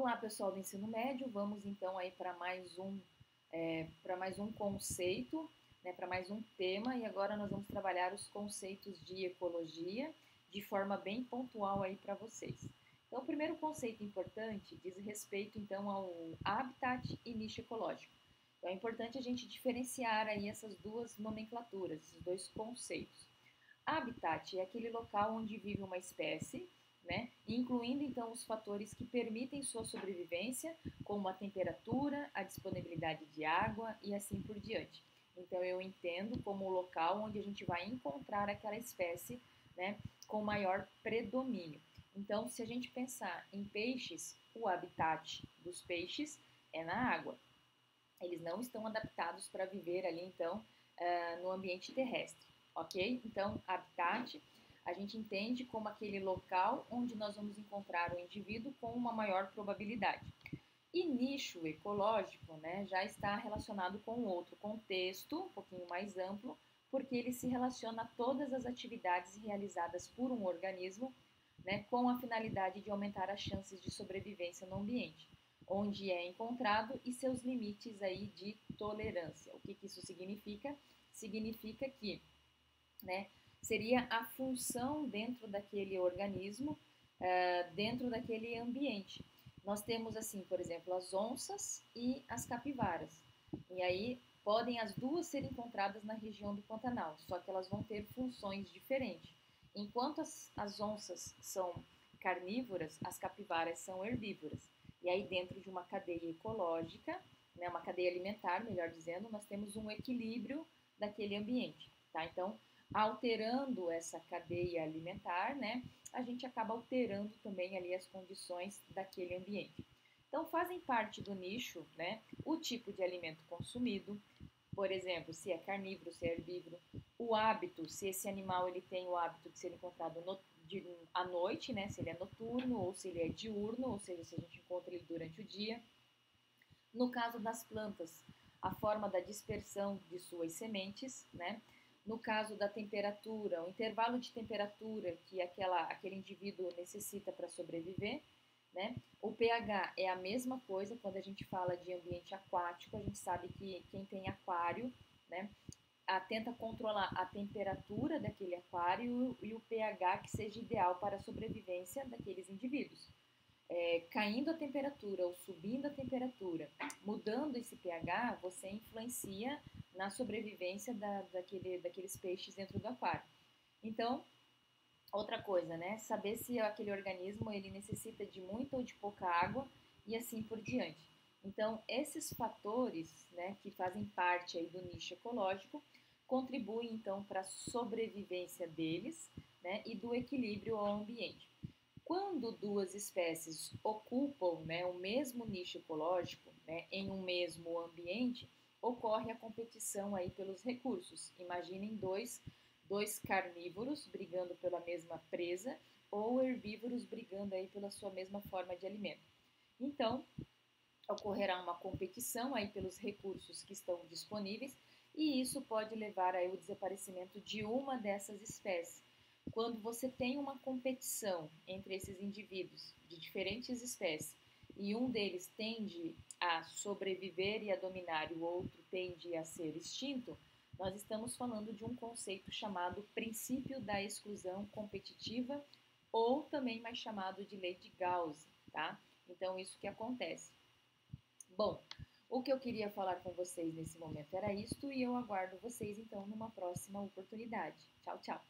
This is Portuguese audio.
Olá, pessoal do ensino médio, vamos então aí para mais um conceito, né, para mais um tema, e agora nós vamos trabalhar os conceitos de ecologia de forma bem pontual aí para vocês. Então, o primeiro conceito importante diz respeito então ao habitat e nicho ecológico. Então, é importante a gente diferenciar aí essas duas nomenclaturas, esses dois conceitos. Habitat é aquele local onde vive uma espécie, né, incluindo então os fatores que permitem sua sobrevivência, como a temperatura, a disponibilidade de água e assim por diante. Então eu entendo como o local onde a gente vai encontrar aquela espécie, né, com maior predomínio. Então, se a gente pensar em peixes, o habitat dos peixes é na água. Eles não estão adaptados para viver ali, então, no ambiente terrestre, ok? Então, habitat a gente entende como aquele local onde nós vamos encontrar o indivíduo com uma maior probabilidade. E nicho ecológico, né, já está relacionado com outro contexto, um pouquinho mais amplo, porque ele se relaciona a todas as atividades realizadas por um organismo, né, com a finalidade de aumentar as chances de sobrevivência no ambiente, onde é encontrado e seus limites aí de tolerância. O que isso significa? Significa que, né, seria a função dentro daquele organismo, dentro daquele ambiente. Nós temos assim, por exemplo, as onças e as capivaras. E aí podem as duas ser encontradas na região do Pantanal, só que elas vão ter funções diferentes. Enquanto as onças são carnívoras, as capivaras são herbívoras. E aí dentro de uma cadeia ecológica, né, uma cadeia alimentar, melhor dizendo, nós temos um equilíbrio daquele ambiente, tá? Então, alterando essa cadeia alimentar, né, a gente acaba alterando também ali as condições daquele ambiente. Então, fazem parte do nicho, né, o tipo de alimento consumido, por exemplo, se é carnívoro, se é herbívoro, o hábito, se esse animal ele tem o hábito de ser encontrado à noite, né, se ele é noturno ou se ele é diurno, ou seja, se a gente encontra ele durante o dia. No caso das plantas, a forma da dispersão de suas sementes, né? No caso da temperatura, o intervalo de temperatura que aquele indivíduo necessita para sobreviver, né? O pH é a mesma coisa quando a gente fala de ambiente aquático, a gente sabe que quem tem aquário, né, tenta controlar a temperatura daquele aquário e o pH que seja ideal para a sobrevivência daqueles indivíduos. Caindo a temperatura ou subindo a temperatura, mudando esse pH, você influencia na sobrevivência daqueles peixes dentro do aquário. Então, outra coisa, né? Saber se aquele organismo ele necessita de muita ou de pouca água e assim por diante. Então, esses fatores, né, que fazem parte aí do nicho ecológico, contribuem então para a sobrevivência deles, né, e do equilíbrio ao ambiente. Quando duas espécies ocupam, né, o mesmo nicho ecológico, né, em um mesmo ambiente, ocorre a competição aí pelos recursos. Imaginem dois carnívoros brigando pela mesma presa ou herbívoros brigando aí pela sua mesma forma de alimento. Então, ocorrerá uma competição aí pelos recursos que estão disponíveis e isso pode levar aí ao desaparecimento de uma dessas espécies. Quando você tem uma competição entre esses indivíduos de diferentes espécies e um deles tende a sobreviver e a dominar e o outro tende a ser extinto, nós estamos falando de um conceito chamado princípio da exclusão competitiva ou também mais chamado de lei de Gauss, tá? Então, isso que acontece. Bom, o que eu queria falar com vocês nesse momento era isto e eu aguardo vocês então numa próxima oportunidade. Tchau, tchau!